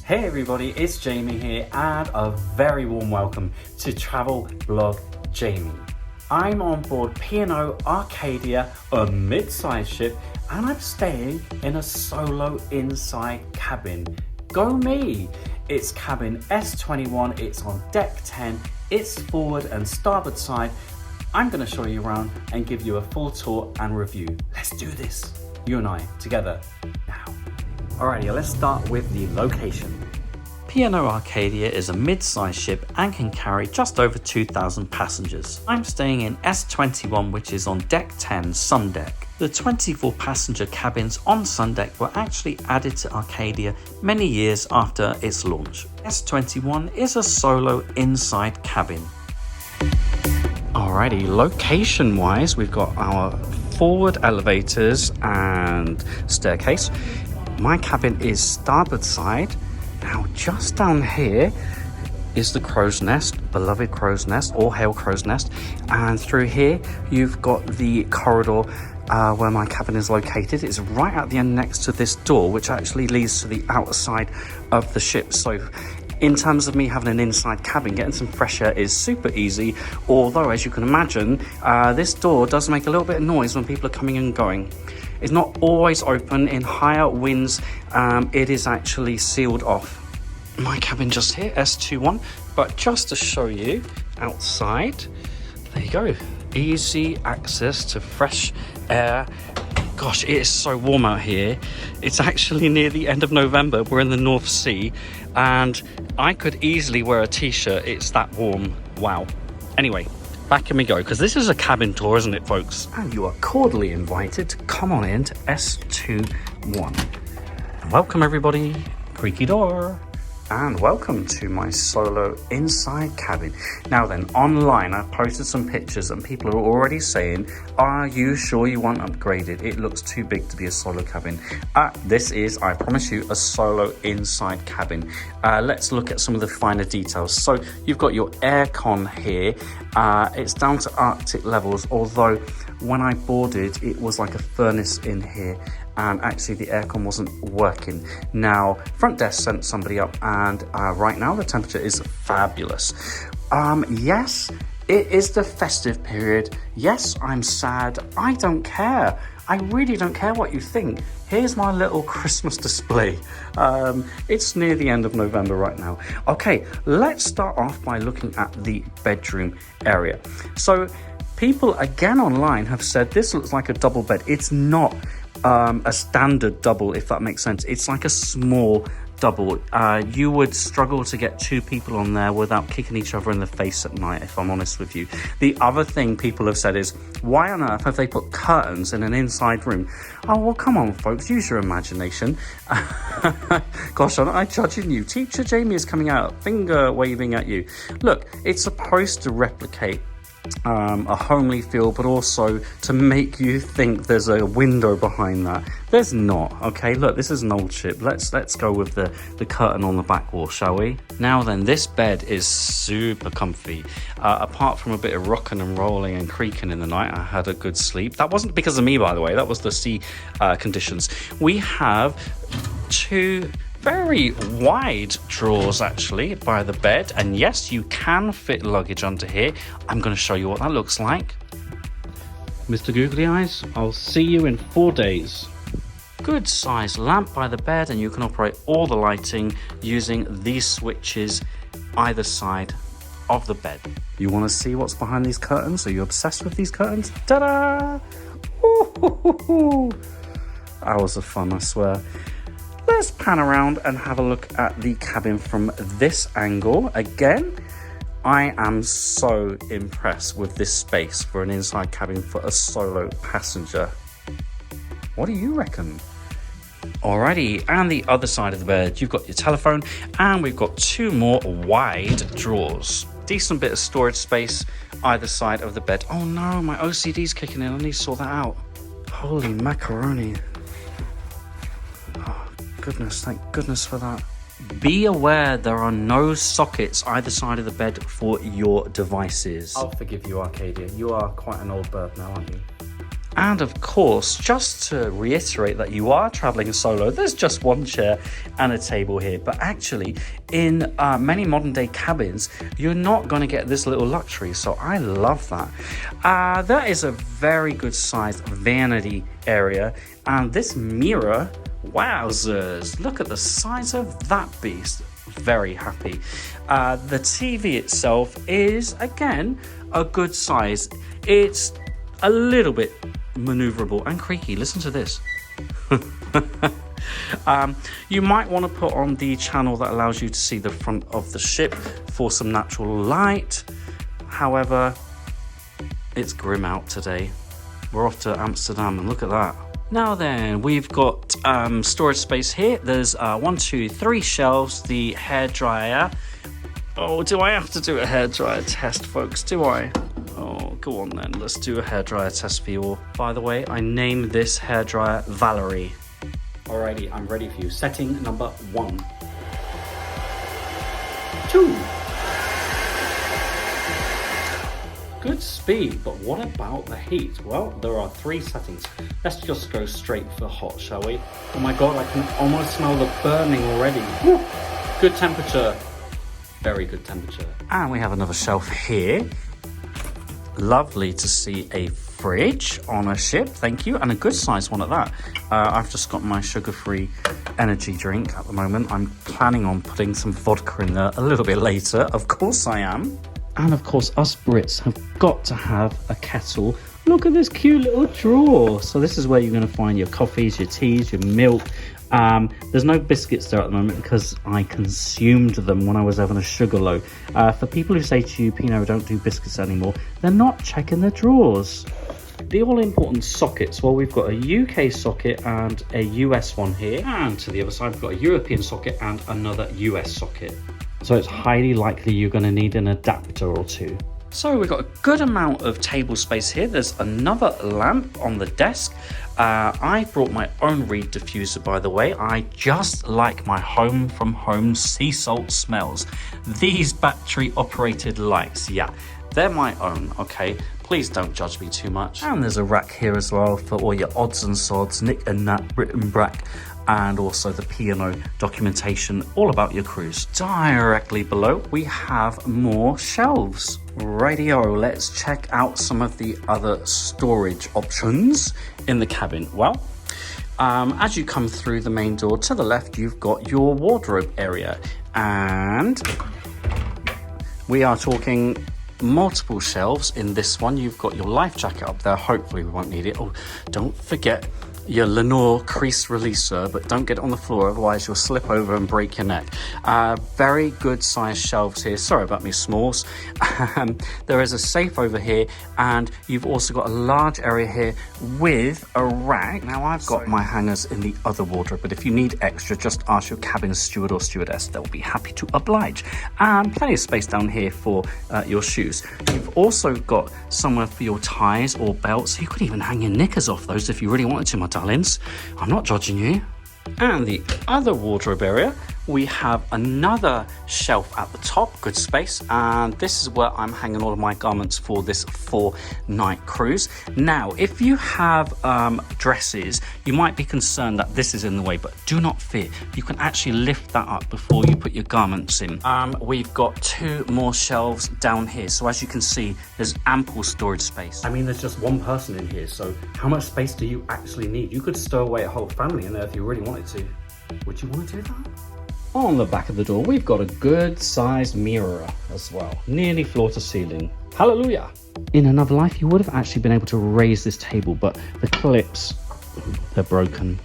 Hey everybody, it's Jamie here and a very warm welcome to Travel Blog Jamie. I'm on board P&O Arcadia, a mid-sized ship, and I'm staying in a solo inside cabin. Go me! It's cabin S21, it's on deck 10, it's forward and starboard side. I'm going to show you around and give you a full tour and review. Let's do this, you and I, together, now. Alrighty, let's start with the location. P&O Arcadia is a mid-sized ship and can carry just over 2,000 passengers. I'm staying in S21, which is on deck 10, sun deck. The 24 passenger cabins on sun deck were actually added to Arcadia many years after its launch. S21 is a solo inside cabin. Alrighty, location wise, we've got our forward elevators and staircase. My cabin is starboard side. Now just down here is the crow's nest, beloved crow's nest, all hail crow's nest, and through here you've got the corridor where my cabin is located. It's right at the end next to this door, which actually leads to the outside of the ship. So in terms of me having an inside cabin, getting some fresh air is super easy, although as you can imagine, this door does make a little bit of noise when people are coming and going. It's not always open. In higher winds, it is actually sealed off. My cabin just here, S21, but just to show you outside, there you go. Easy access to fresh air. Gosh, it is so warm out here. It's actually near the end of November. We're in the North Sea, and I could easily wear a t-shirt. It's that warm. Wow. Anyway, back in we go, because this is a cabin tour, isn't it, folks? And you are cordially invited to come on in to S21. Welcome, everybody. Creaky door. And welcome to my solo inside cabin. Now then, online I've posted some pictures and people are already saying, are you sure you want upgraded? It looks too big to be a solo cabin. This is, I promise you, a solo inside cabin. Let's look at some of the finer details. So you've got your aircon here. It's down to Arctic levels, although when I boarded it was like a furnace in here, and actually the aircon wasn't working. Now, front desk sent somebody up, and right now the temperature is fabulous. Yes, it is the festive period. Yes, I'm sad. I don't care. I really don't care what you think. Here's my little Christmas display. It's near the end of November right now. Okay, let's start off by looking at the bedroom area. So people again online have said this looks like a double bed. It's not a standard double, if that makes sense. It's like a small double. You would struggle to get two people on there without kicking each other in the face at night, if I'm honest with you. The other thing people have said is, why on earth have they put curtains in an inside room? Oh, well, come on, folks, use your imagination. Gosh, I'm judging you. Teacher Jamie is coming out, finger waving at you. Look, it's supposed to replicate a homely feel, but also to make you think there's a window behind that. There's not. Okay, look, this is an old ship. Let's go with the curtain on the back wall, shall we? Now then, this bed is super comfy. Apart from a bit of rocking and rolling and creaking in the night, I had a good sleep. That wasn't because of me, by the way. That was the sea conditions. We have two very wide drawers actually by the bed, and yes, you can fit luggage under here. I'm going to show you what that looks like. Mr. Googly Eyes, I'll see you in 4 days. Good size lamp by the bed, and you can operate all the lighting using these switches either side of the bed. You want to see what's behind these curtains? Are you obsessed with these curtains? Ta-da! Ooh, hours of fun, I swear. Let's pan around and have a look at the cabin from this angle. Again, I am so impressed with this space for an inside cabin for a solo passenger. What do you reckon? Alrighty, and the other side of the bed, you've got your telephone, and we've got two more wide drawers. Decent bit of storage space either side of the bed. Oh no, my OCD's kicking in. I need to sort that out. Holy macaroni. Goodness, thank goodness for that. Be aware there are no sockets either side of the bed for your devices. I'll forgive you, Arcadia. You are quite an old bird now, aren't you? And of course, just to reiterate that you are traveling solo, there's just one chair and a table here. But actually, in many modern day cabins, you're not going to get this little luxury. So I love that. That is a very good sized vanity area. And this mirror, wowzers, look at the size of that beast. Very happy. The TV itself is, again, a good size. It's a little bit maneuverable and creaky. Listen to this. You might want to put on the channel that allows you to see the front of the ship for some natural light. However, it's grim out today. We're off to Amsterdam and look at that. Now then, we've got storage space here. There's 1, 2, 3 shelves, the hairdryer. Oh, do I have to do a hairdryer test, folks? Do I? Oh, go on then. Let's do a hairdryer test for you all. By the way, I named this hairdryer Valerie. Alrighty, I'm ready for you. Setting number 1. 2. Good speed, but what about the heat? Well, there are 3 settings. Let's just go straight for hot, shall we? Oh my god, I can almost smell the burning already. Woo! Good temperature. Very good temperature. And we have another shelf here. Lovely to see a fridge on a ship, thank you, and a good sized one at that. I've just got my sugar-free energy drink at the moment. I'm planning on putting some vodka in there a little bit later. Of course I am. And of course, us Brits have got to have a kettle. Look at this cute little drawer. So this is where you're going to find your coffees, your teas, your milk. There's no biscuits there at the moment because I consumed them when I was having a sugar low. For people who say to you, P&O don't do biscuits anymore, they're not checking their drawers. The all-important sockets, well, we've got a UK socket and a US one here. And to the other side, we've got a European socket and another US socket. So it's highly likely you're going to need an adapter or two. So we've got a good amount of table space here. There's another lamp on the desk. I brought my own reed diffuser, by the way. I just like my home from home sea salt smells. These battery operated lights, yeah, they're my own, okay? Please don't judge me too much. And there's a rack here as well for all your odds and sods, Nick and Nat, Brit and Brack, and also the P&O documentation all about your cruise. Directly below, we have more shelves. Radio, let's check out some of the other storage options in the cabin. Well, as you come through the main door to the left, you've got your wardrobe area, and we are talking multiple shelves in this one. You've got your life jacket up there. Hopefully we won't need it. Oh, don't forget your Lenore crease releaser, but don't get it on the floor, otherwise you'll slip over and break your neck. Very good sized shelves here. Sorry about me smalls. There is a safe over here, and you've also got a large area here with a rack. Now I've got my hangers in the other wardrobe, but if you need extra, just ask your cabin steward or stewardess. They'll be happy to oblige. And plenty of space down here for your shoes. You've also got somewhere for your ties or belts. You could even hang your knickers off those if you really wanted to, my darlings. I'm not judging you. And the other wardrobe area, we have another shelf at the top, good space, and this is where I'm hanging all of my garments for this 4-night cruise. Now, if you have dresses, you might be concerned that this is in the way, but do not fear. You can actually lift that up before you put your garments in. We've got 2 more shelves down here, so as you can see, there's ample storage space. I mean, there's just one person in here, so how much space do you actually need? You could stow away a whole family in there if you really wanted to. Would you want to do that? On the back of the door, we've got a good sized mirror as well, nearly floor to ceiling. Hallelujah! In another life, you would have actually been able to raise this table, but the clips, they're broken.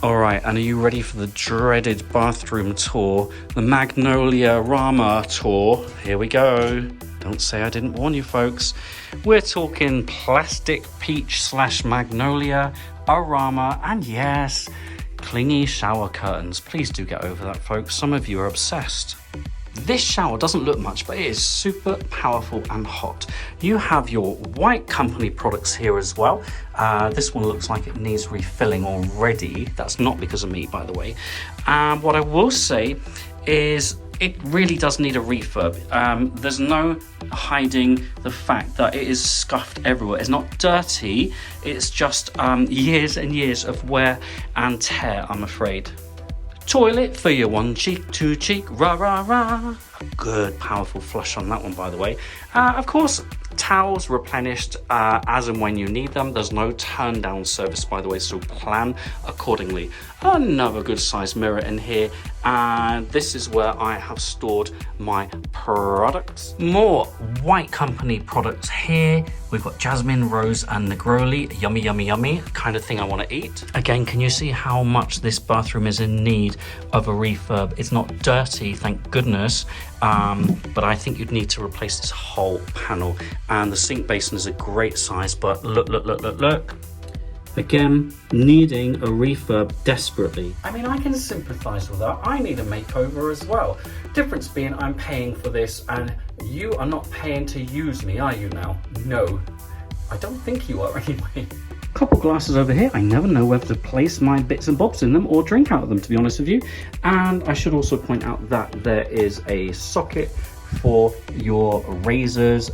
All right, and are you ready for the dreaded bathroom tour? The Magnolia Rama tour. Here we go. Don't say I didn't warn you, folks. We're talking plastic peach / magnolia, arama, and yes, clingy shower curtains. Please do get over that, folks. Some of you are obsessed. This shower doesn't look much, but it is super powerful and hot. You have your White Company products here as well. This one looks like it needs refilling already. That's not because of me, by the way. What I will say is it really does need a refurb. There's no hiding the fact that it is scuffed everywhere. It's not dirty, it's just years and years of wear and tear, I'm afraid. Toilet for your one cheek, two cheek, rah rah rah. A good powerful flush on that one, by the way. Of course, towels replenished as and when you need them. There's no turn down service, by the way, so plan accordingly. Another good sized mirror in here, and this is where I have stored my products. More White Company products here. We've got jasmine, rose and negroli. Yummy, yummy, yummy, kind of thing I want to eat. Again, can you see how much this bathroom is in need of a refurb? It's not dirty, thank goodness, but I think you'd need to replace this whole panel. And the sink basin is a great size, but look, look, look, look, look. Again, needing a refurb desperately. I mean, I can sympathize with that. I need a makeover as well. Difference being I'm paying for this and you are not paying to use me, are you now? No, I don't think you are anyway. Couple glasses over here. I never know whether to place my bits and bobs in them or drink out of them, to be honest with you. And I should also point out that there is a socket for your razors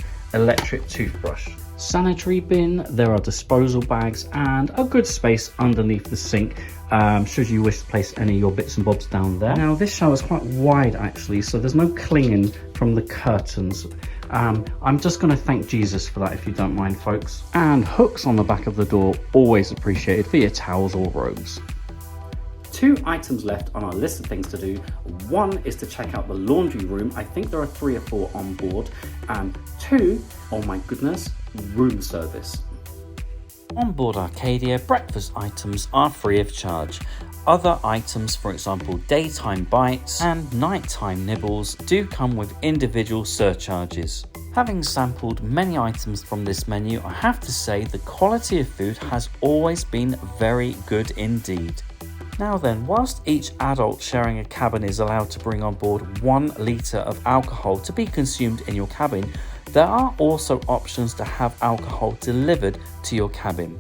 / electric toothbrush. Sanitary bin, there are disposal bags and a good space underneath the sink should you wish to place any of your bits and bobs down there. Now this shower is quite wide actually, so there's no clinging from the curtains. I'm just going to thank Jesus for that, if you don't mind, folks. And hooks on the back of the door, always appreciated for your towels or robes. 2 items left on our list of things to do. One is to check out the laundry room. I think there are 3 or 4 on board. And 2, oh my goodness, room service. Onboard Arcadia breakfast items are free of charge. Other items, for example daytime bites and nighttime nibbles, do come with individual surcharges. Having sampled many items from this menu, I have to say the quality of food has always been very good indeed. Now then, whilst each adult sharing a cabin is allowed to bring on board 1 litre of alcohol to be consumed in your cabin, there are also options to have alcohol delivered to your cabin.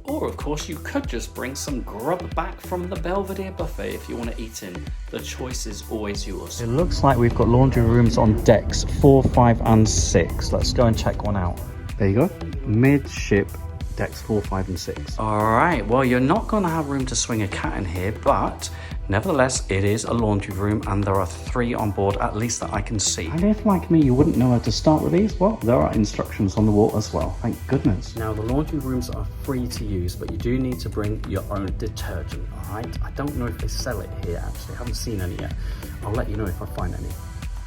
Or of course you could just bring some grub back from the Belvedere buffet if you want to eat in. The choice is always yours. It looks like we've got laundry rooms on decks 4, 5 and 6. Let's go and check one out. There you go, midship decks 4, 5 and 6. Alright, well you're not going to have room to swing a cat in here, but nevertheless it is a laundry room and there are 3 on board at least that I can see. And if like me you wouldn't know how to start with these, well there are instructions on the wall as well, thank goodness. Now the laundry rooms are free to use, but you do need to bring your own detergent. Alright, I don't know if they sell it here actually, I haven't seen any yet. I'll let you know if I find any.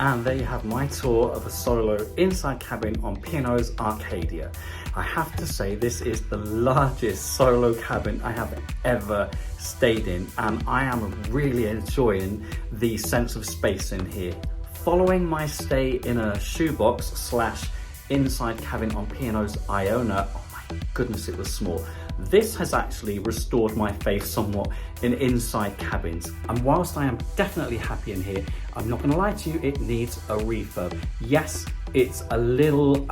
And there you have my tour of a solo inside cabin on P&O's Arcadia. I have to say this is the largest solo cabin I have ever stayed in, and I am really enjoying the sense of space in here. Following my stay in a shoebox / inside cabin on P&O's Iona, oh my goodness it was small. This has actually restored my faith somewhat in inside cabins, and whilst I am definitely happy in here, I'm not going to lie to you, it needs a refurb. Yes, it's a little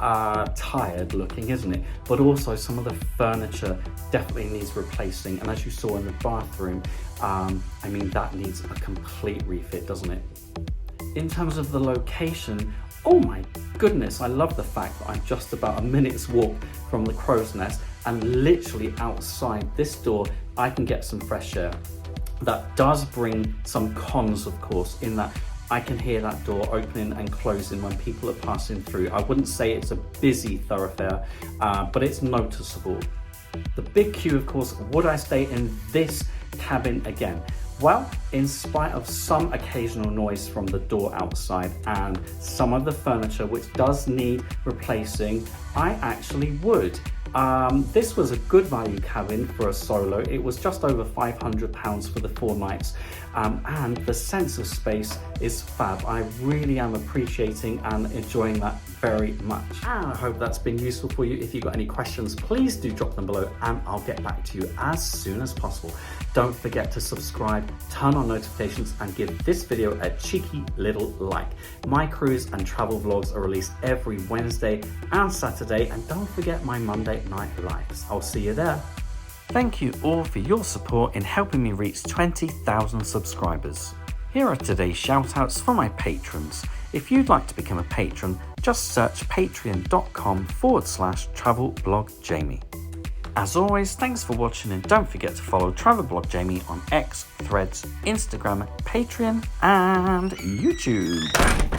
tired looking, isn't it? But also some of the furniture definitely needs replacing, and as you saw in the bathroom, I mean that needs a complete refit, doesn't it? In terms of the location, oh my goodness, I love the fact that I'm just about a minute's walk from the crow's nest, and literally outside this door I can get some fresh air. That does bring some cons, of course, in that I can hear that door opening and closing when people are passing through. I wouldn't say it's a busy thoroughfare, but it's noticeable. The big Q, of course, would I stay in this cabin again? Well, in spite of some occasional noise from the door outside and some of the furniture which does need replacing, I actually would. This was a good value cabin for a solo. It was just over £500 for the 4 nights, and the sense of space is fab. I really am appreciating and enjoying that very much. And I hope that's been useful for you. If you've got any questions, please do drop them below and I'll get back to you as soon as possible. Don't forget to subscribe, turn on notifications and give this video a cheeky little like. My cruise and travel vlogs are released every Wednesday and Saturday, and don't forget my Monday night lives. I'll see you there. Thank you all for your support in helping me reach 20,000 subscribers. Here are today's shoutouts for my patrons. If you'd like to become a patron, just search patreon.com/travelblogjamie. As always, thanks for watching and don't forget to follow Travelblog Jamie on X, Threads, Instagram, Patreon and YouTube.